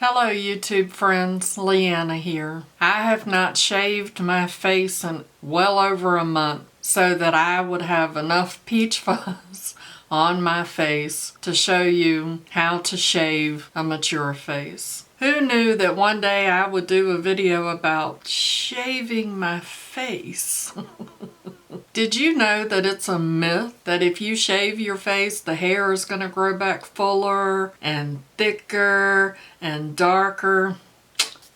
Hello YouTube friends, Leanna here. I have not shaved my face in well over a month so that I would have enough peach fuzz on my face to show you how to shave a mature face. Who knew that one day I would do a video about shaving my face? Did you know that it's a myth that if you shave your face, the hair is going to grow back fuller and thicker and darker?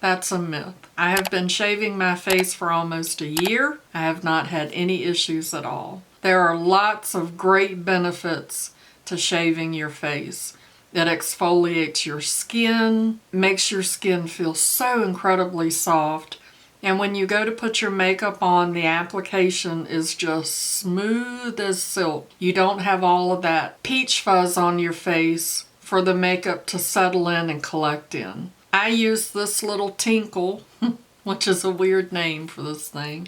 That's a myth. I have been shaving my face for almost a year. I have not had any issues at all. There are lots of great benefits to shaving your face. It exfoliates your skin, makes your skin feel so incredibly soft. And when you go to put your makeup on, the application is just smooth as silk. You don't have all of that peach fuzz on your face for the makeup to settle in and collect in. I use this little tinkle, which is a weird name for this thing,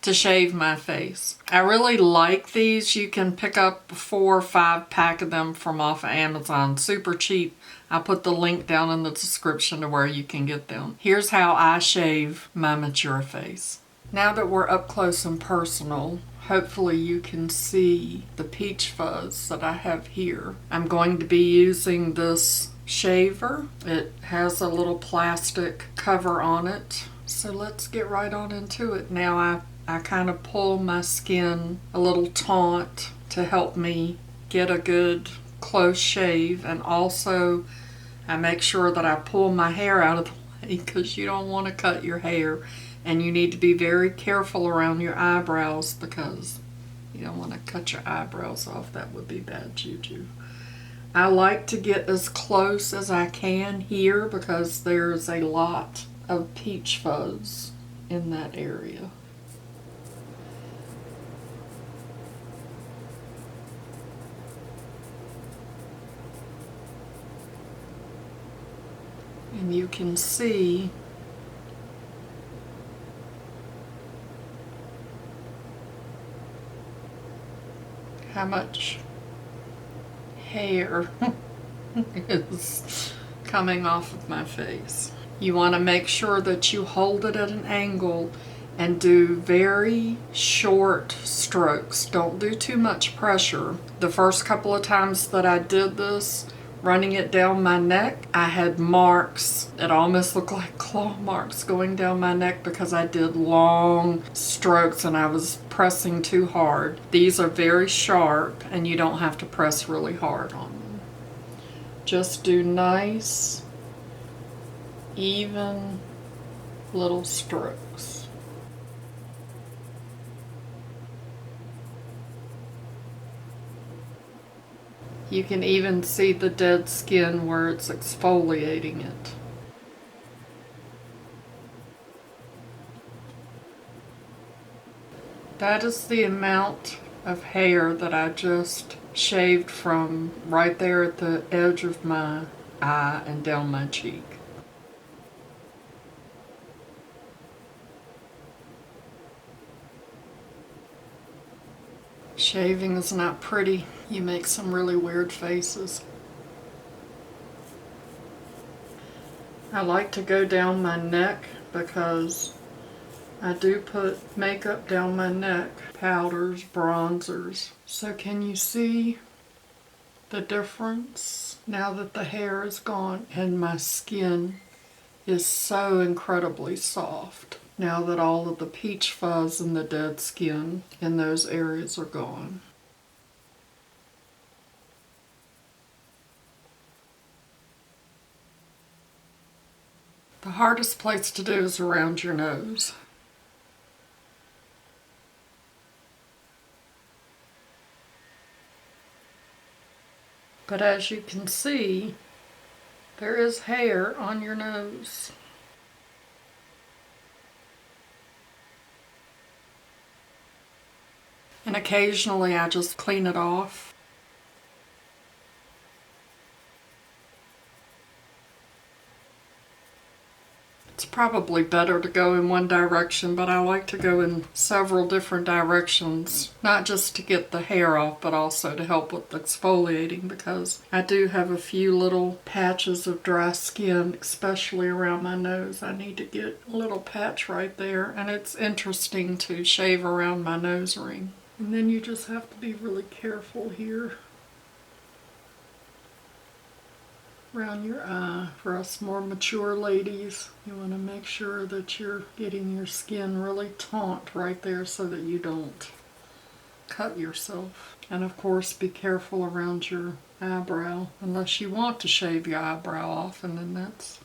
to shave my face. I really like these. You can pick up 4 or 5 pack of them from off of Amazon. Super cheap. I'll put the link down in the description to where you can get them. Here's how I shave my mature face. Now that we're up close and personal, hopefully you can see the peach fuzz that I have here. I'm going to be using this shaver. It has a little plastic cover on it. So let's get right on into it. Now I kind of pull my skin a little taut to help me get a good close shave, and also I make sure that I pull my hair out of the way because you don't want to cut your hair, and you need to be very careful around your eyebrows because you don't want to cut your eyebrows off. That would be bad juju. I like to get as close as I can here because there's a lot of peach fuzz in that area. And you can see how much hair is coming off of my face. You want to make sure that you hold it at an angle and do very short strokes. Don't do too much pressure. The first couple of times that I did this, running it down my neck, I had marks. It almost looked like claw marks going down my neck because I did long strokes and I was pressing too hard. These are very sharp and you don't have to press really hard on them. Just do nice, even little strokes. You can even see the dead skin where it's exfoliating it. That is the amount of hair that I just shaved from right there at the edge of my eye and down my cheek. Shaving is not pretty. You make some really weird faces. I like to go down my neck because I do put makeup down my neck, powders, bronzers. So can you see the difference now that the hair is gone and my skin is so incredibly soft? Now that all of the peach fuzz and the dead skin in those areas are gone. The hardest place to do is around your nose. But as you can see, there is hair on your nose. And occasionally I just clean it off. It's probably better to go in one direction, but I like to go in several different directions, not just to get the hair off, but also to help with exfoliating, because I do have a few little patches of dry skin, especially around my nose. I need to get a little patch right there, and it's interesting to shave around my nose ring. And then you just have to be really careful here around your eye. For us more mature ladies, you want to make sure that you're getting your skin really taut right there so that you don't cut yourself. And of course, be careful around your eyebrow, unless you want to shave your eyebrow off, and then that's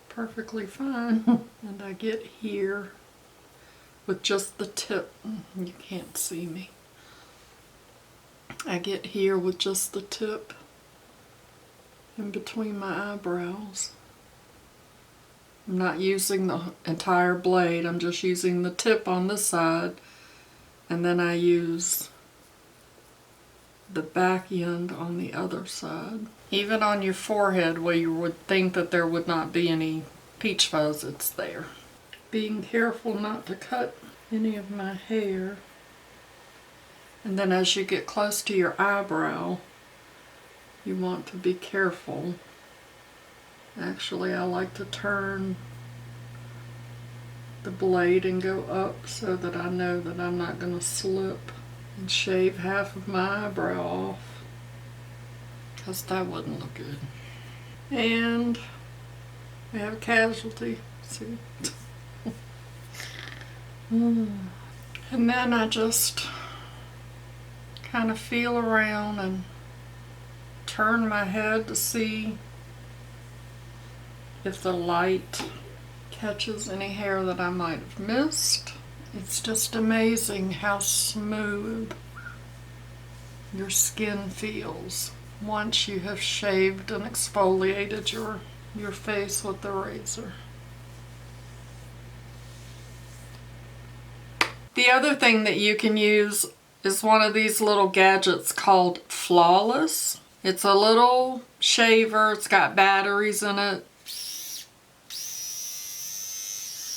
perfectly fine. And I get here with just the tip. You can't see me. I get here with just the tip in between my eyebrows. I'm not using the entire blade, I'm just using the tip on this side, and then I use the back end on the other side. Even on your forehead, where you would think that there would not be any peach fuzz, it's there. Being careful not to cut any of my hair. And then as you get close to your eyebrow, you want to be careful. Actually, I like to turn the blade and go up so that I know that I'm not going to slip and shave half of my eyebrow off, because that wouldn't look good. And we have a casualty. See? And then I just kind of feel around and turn my head to see if the light catches any hair that I might have missed. It's just amazing how smooth your skin feels once you have shaved and exfoliated your face with the razor. The other thing that you can use is one of these little gadgets called Flawless. It's a little shaver, it's got batteries in it.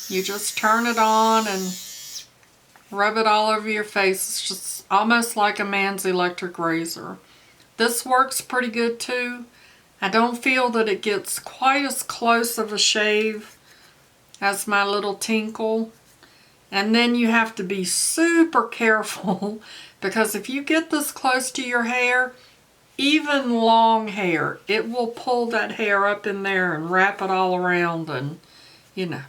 You just turn it on and rub it all over your face. It's just almost like a man's electric razor. This works pretty good too. I don't feel that it gets quite as close of a shave as my little tinkle. And then you have to be super careful, because if you get this close to your hair, even long hair, it will pull that hair up in there and wrap it all around, and you know,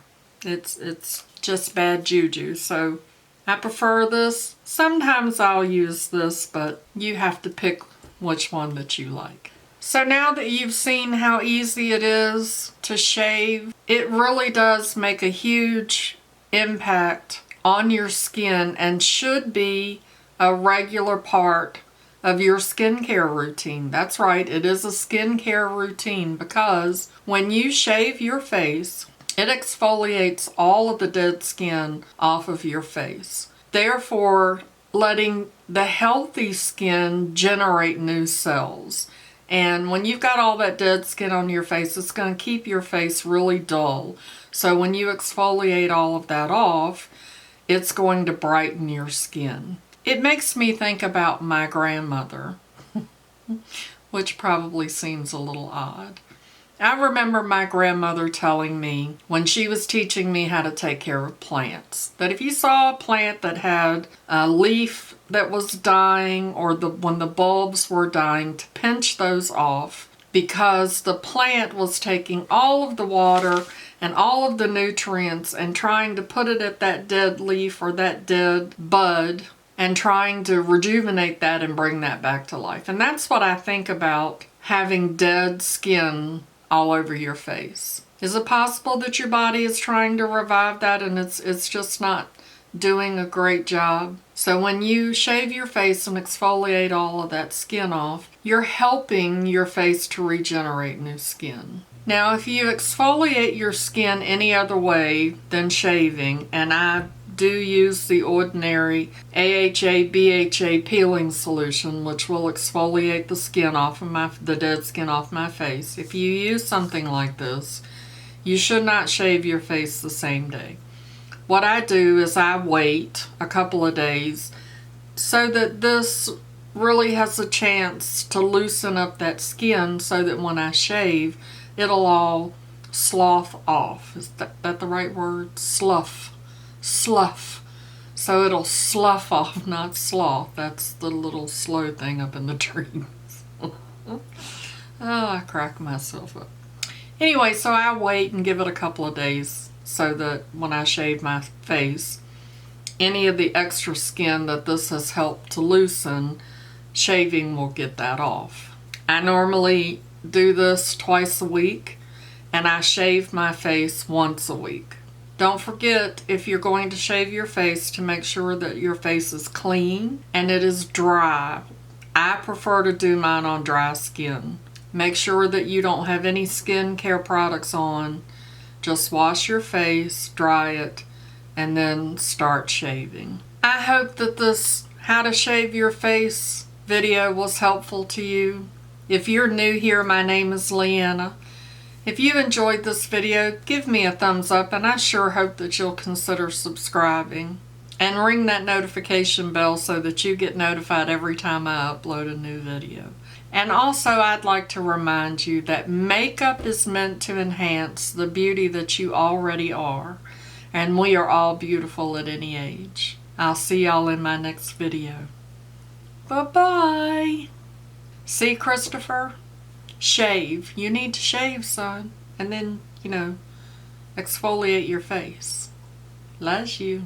it's just bad juju. So I prefer this. Sometimes I'll use this, but you have to pick which one that you like. So now that you've seen how easy it is to shave, it really does make a huge impact on your skin and should be a regular part of your skincare routine. That's right, it is a skincare routine, because when you shave your face, it exfoliates all of the dead skin off of your face, therefore letting the healthy skin generate new cells. And when you've got all that dead skin on your face, it's going to keep your face really dull. So when you exfoliate all of that off, it's going to brighten your skin. It makes me think about my grandmother, which probably seems a little odd. I remember my grandmother telling me, when she was teaching me how to take care of plants, that if you saw a plant that had a leaf that was dying, or when the bulbs were dying, to pinch those off, because the plant was taking all of the water and all of the nutrients and trying to put it at that dead leaf or that dead bud, and trying to rejuvenate that and bring that back to life. And that's what I think about having dead skin all over your face. Is it possible that your body is trying to revive that and it's just not doing a great job? So when you shave your face and exfoliate all of that skin off, you're helping your face to regenerate new skin. Now, if you exfoliate your skin any other way than shaving, and I do use the ordinary AHA BHA peeling solution, which will exfoliate the skin off of the dead skin off my face. If you use something like this, You should not shave your face the same day. What I do is I wait a couple of days so that this really has a chance to loosen up that skin, so that when I shave, it'll all slough off. Is that the right word? Slough. So it'll slough off, not sloth. That's the little slow thing up in the trees. Oh, I crack myself up. Anyway, so I wait and give it a couple of days so that when I shave my face, any of the extra skin that this has helped to loosen, shaving will get that off. I normally do this twice a week, and I shave my face once a week. Don't forget, if you're going to shave your face, to make sure that your face is clean and it is dry. I prefer to do mine on dry skin. Make sure that you don't have any skincare products on. Just wash your face, dry it, and then start shaving. I hope that this how to shave your face video was helpful to you. If you're new here, my name is Leanna. If you enjoyed this video, give me a thumbs up, and I sure hope that you'll consider subscribing. And ring that notification bell so that you get notified every time I upload a new video. And also, I'd like to remind you that makeup is meant to enhance the beauty that you already are. And we are all beautiful at any age. I'll see y'all in my next video. Bye-bye. See, Christopher? Shave. You need to shave, son. And then, exfoliate your face. Loves you.